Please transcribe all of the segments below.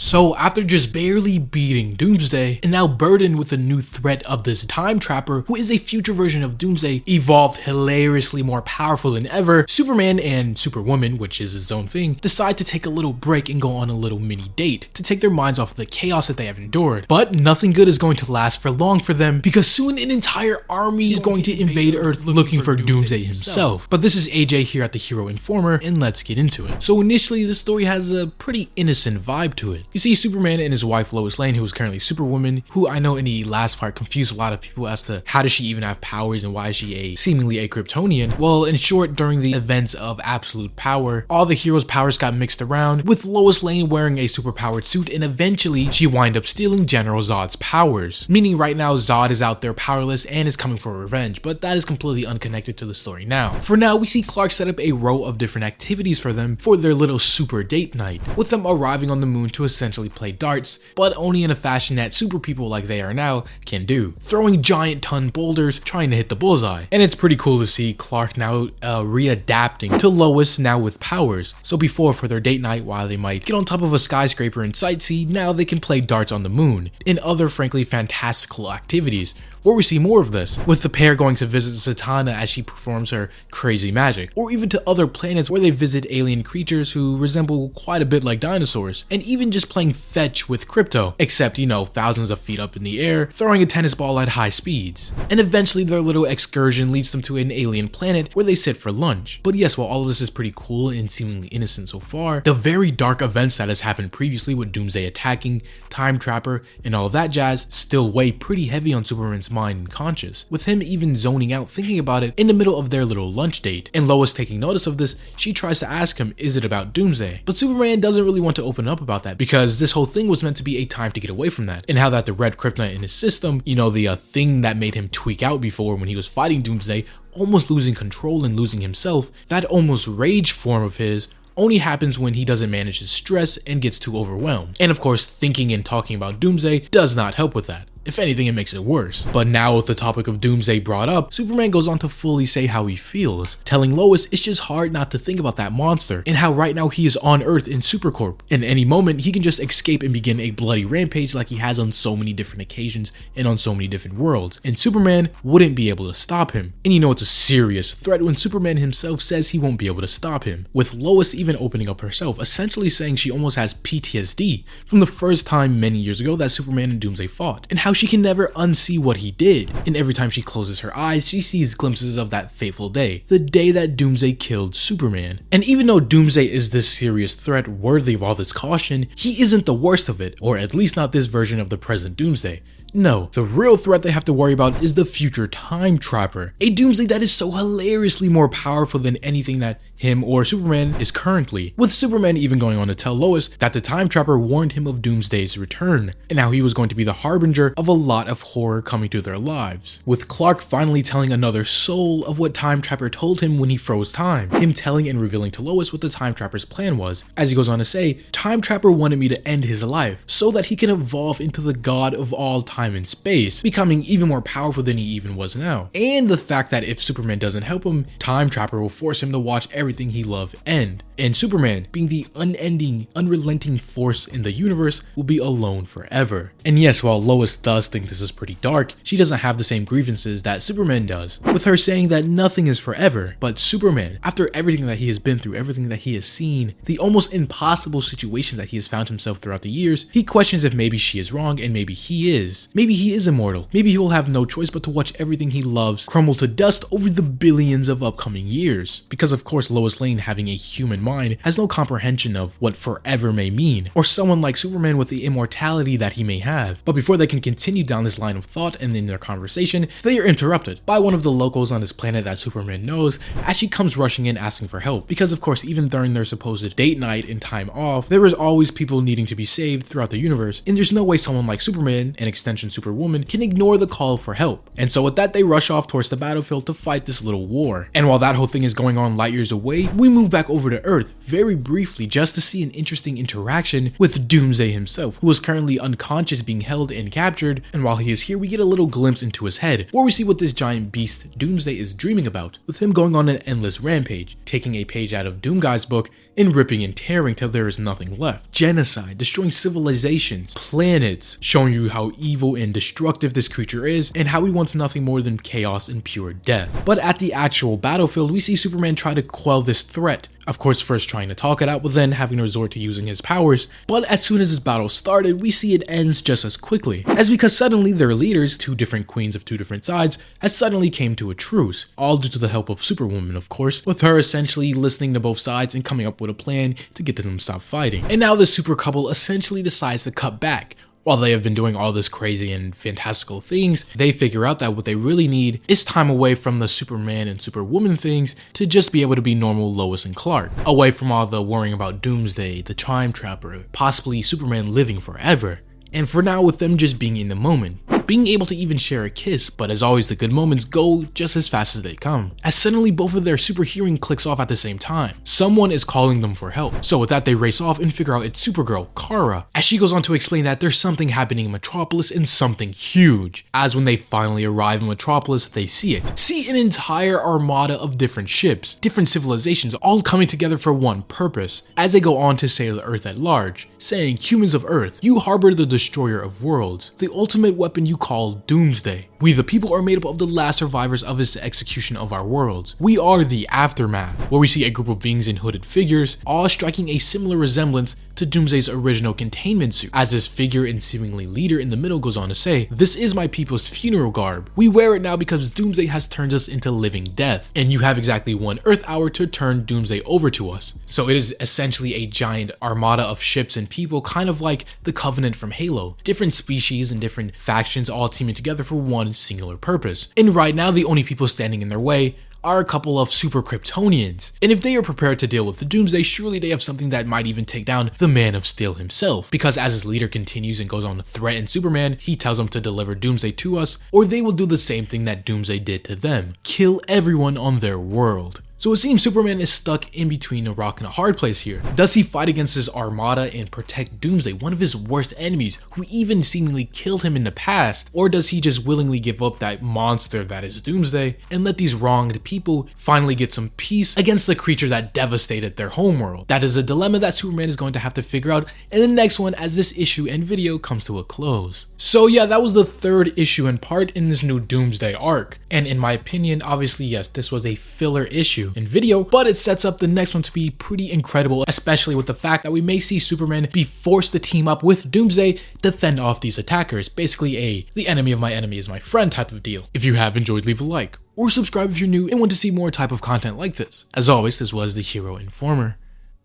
So after just barely beating Doomsday, and now burdened with the new threat of this time trapper, who is a future version of Doomsday, evolved hilariously more powerful than ever, Superman and Superwoman, which is its own thing, decide to take a little break and go on a little mini date to take their minds off of the chaos that they have endured. But nothing good is going to last for long for them, because soon an entire army is going to invade Earth looking for Doomsday himself. But this is AJ here at the Hero Informer, and let's get into it. So initially, this story has a pretty innocent vibe to it. You see Superman and his wife Lois Lane, who is currently Superwoman, who I know in the last part confused a lot of people as to how does she even have powers and why is she seemingly a Kryptonian. Well, in short, during the events of Absolute Power, all the heroes' powers got mixed around, with Lois Lane wearing a superpowered suit, and eventually she wind up stealing General Zod's powers. Meaning right now Zod is out there powerless and is coming for revenge, but that is completely unconnected to the story now. For now, we see Clark set up a row of different activities for them for their little super date night, with them arriving on the moon to essentially play darts, but only in a fashion that super people like they are now can do, throwing giant ton boulders trying to hit the bullseye. And it's pretty cool to see Clark now readapting to Lois now with powers. So before, for their date night, while they might get on top of a skyscraper and sightsee, now they can play darts on the moon and other frankly fantastical activities, where we see more of this, with the pair going to visit Zatanna as she performs her crazy magic, or even to other planets where they visit alien creatures who resemble quite a bit like dinosaurs, and even just playing fetch with Crypto, except, you know, thousands of feet up in the air, throwing a tennis ball at high speeds. And eventually their little excursion leads them to an alien planet where they sit for lunch. But yes, while all of this is pretty cool and seemingly innocent so far, the very dark events that has happened previously with Doomsday attacking, Time Trapper, and all of that jazz still weigh pretty heavy on Superman's mind and conscious, with him even zoning out thinking about it in the middle of their little lunch date. And Lois taking notice of this, she tries to ask him, is it about Doomsday? But Superman doesn't really want to open up about that, because this whole thing was meant to be a time to get away from that, and how that the red kryptonite in his system, you know, the thing that made him tweak out before when he was fighting Doomsday, almost losing control and losing himself, that almost rage form of his only happens when he doesn't manage his stress and gets too overwhelmed. And of course, thinking and talking about Doomsday does not help with that. If anything, it makes it worse. But now with the topic of Doomsday brought up, Superman goes on to fully say how he feels, telling Lois it's just hard not to think about that monster, and how right now he is on Earth in Supercorp. And any moment, he can just escape and begin a bloody rampage like he has on so many different occasions and on so many different worlds. And Superman wouldn't be able to stop him. And you know it's a serious threat when Superman himself says he won't be able to stop him, with Lois even opening up herself, essentially saying she almost has PTSD from the first time many years ago that Superman and Doomsday fought, and how she can never unsee what he did. And every time she closes her eyes, she sees glimpses of that fateful day, the day that Doomsday killed Superman. And even though Doomsday is this serious threat worthy of all this caution, he isn't the worst of it, or at least not this version of the present Doomsday. No, the real threat they have to worry about is the future Time Trapper, a Doomsday that is so hilariously more powerful than anything that him or Superman is currently, with Superman even going on to tell Lois that the Time Trapper warned him of Doomsday's return, and how he was going to be the harbinger of a lot of horror coming to their lives, with Clark finally telling another soul of what Time Trapper told him when he froze time, him telling and revealing to Lois what the Time Trapper's plan was. As he goes on to say, Time Trapper wanted me to end his life so that he can evolve into the god of all time and space, becoming even more powerful than he even was now. And the fact that if Superman doesn't help him, Time Trapper will force him to watch everything he loved end. And Superman, being the unending, unrelenting force in the universe, will be alone forever. And yes, while Lois does think this is pretty dark, she doesn't have the same grievances that Superman does, with her saying that nothing is forever. But Superman, after everything that he has been through, everything that he has seen, the almost impossible situations that he has found himself throughout the years, he questions if maybe she is wrong and maybe he is. Maybe he is immortal. Maybe he will have no choice but to watch everything he loves crumble to dust over the billions of upcoming years. Because of course, Lois Lane, having a human mind, has no comprehension of what forever may mean, or someone like Superman with the immortality that he may have. But before they can continue down this line of thought and in their conversation, they are interrupted by one of the locals on this planet that Superman knows, as she comes rushing in asking for help. Because of course, even during their supposed date night and time off, there is always people needing to be saved throughout the universe, and there's no way someone like Superman, and extension Superwoman, can ignore the call for help. And so with that, they rush off towards the battlefield to fight this little war. And while that whole thing is going on light years away, we move back over to Earth, Earth very briefly just to see an interesting interaction with Doomsday himself, who is currently unconscious, being held and captured, and while he is here we get a little glimpse into his head, where we see what this giant beast Doomsday is dreaming about, with him going on an endless rampage, taking a page out of Doomguy's book and ripping and tearing till there is nothing left. Genocide, destroying civilizations, planets, showing you how evil and destructive this creature is, and how he wants nothing more than chaos and pure death. But at the actual battlefield, we see Superman try to quell this threat. Of course, first trying to talk it out, but then having to resort to using his powers. But as soon as this battle started, we see it ends just as quickly, as because suddenly their leaders, two different queens of two different sides, has suddenly came to a truce, all due to the help of Superwoman, of course, with her essentially listening to both sides and coming up with a plan to get them to stop fighting. And now the super couple essentially decides to cut back. While they have been doing all this crazy and fantastical things, they figure out that what they really need is time away from the Superman and Superwoman things to just be able to be normal Lois and Clark. Away from all the worrying about Doomsday, the Time Trapper, possibly Superman living forever. And for now, with them just being in the moment. Being able to even share a kiss, but as always the good moments go just as fast as they come, as suddenly both of their super hearing clicks off at the same time. Someone is calling them for help, so with that they race off and figure out it's Supergirl, Kara, as she goes on to explain that there's something happening in Metropolis and something huge. As when they finally arrive in Metropolis, they see an entire armada of different ships, different civilizations, all coming together for one purpose, as they go on to sail the Earth at large, saying, "Humans of Earth, you harbor the destroyer of worlds, the ultimate weapon you call Doomsday. We the people are made up of the last survivors of his execution of our worlds. We are the Aftermath," where we see a group of beings in hooded figures, all striking a similar resemblance to Doomsday's original containment suit, as this figure and seemingly leader in the middle goes on to say, "This is my people's funeral garb. We wear it now because Doomsday has turned us into living death, and you have exactly 1 Earth hour to turn Doomsday over to us." So it is essentially a giant armada of ships and people, kind of like the Covenant from Halo. Different species and different factions all teaming together for one singular purpose. And right now, the only people standing in their way are a couple of super Kryptonians. And if they are prepared to deal with the Doomsday, surely they have something that might even take down the Man of Steel himself. Because as his leader continues and goes on to threaten Superman, he tells them to deliver Doomsday to us, or they will do the same thing that Doomsday did to them. Kill everyone on their world. So it seems Superman is stuck in between a rock and a hard place here. Does he fight against this armada and protect Doomsday, one of his worst enemies, who even seemingly killed him in the past? Or does he just willingly give up that monster that is Doomsday and let these wronged people finally get some peace against the creature that devastated their homeworld? That is a dilemma that Superman is going to have to figure out in the next one as this issue and video comes to a close. So yeah, that was the 3rd issue and part in this new Doomsday arc. And in my opinion, obviously yes, this was a filler issue in video, but it sets up the next one to be pretty incredible, especially with the fact that we may see Superman be forced to team up with Doomsday to fend off these attackers. Basically the enemy of my enemy is my friend type of deal. If you have enjoyed, leave a like, or subscribe if you're new and want to see more type of content like this. As always, this was the Hero Informer,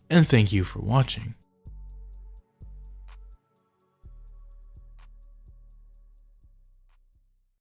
and thank you for watching.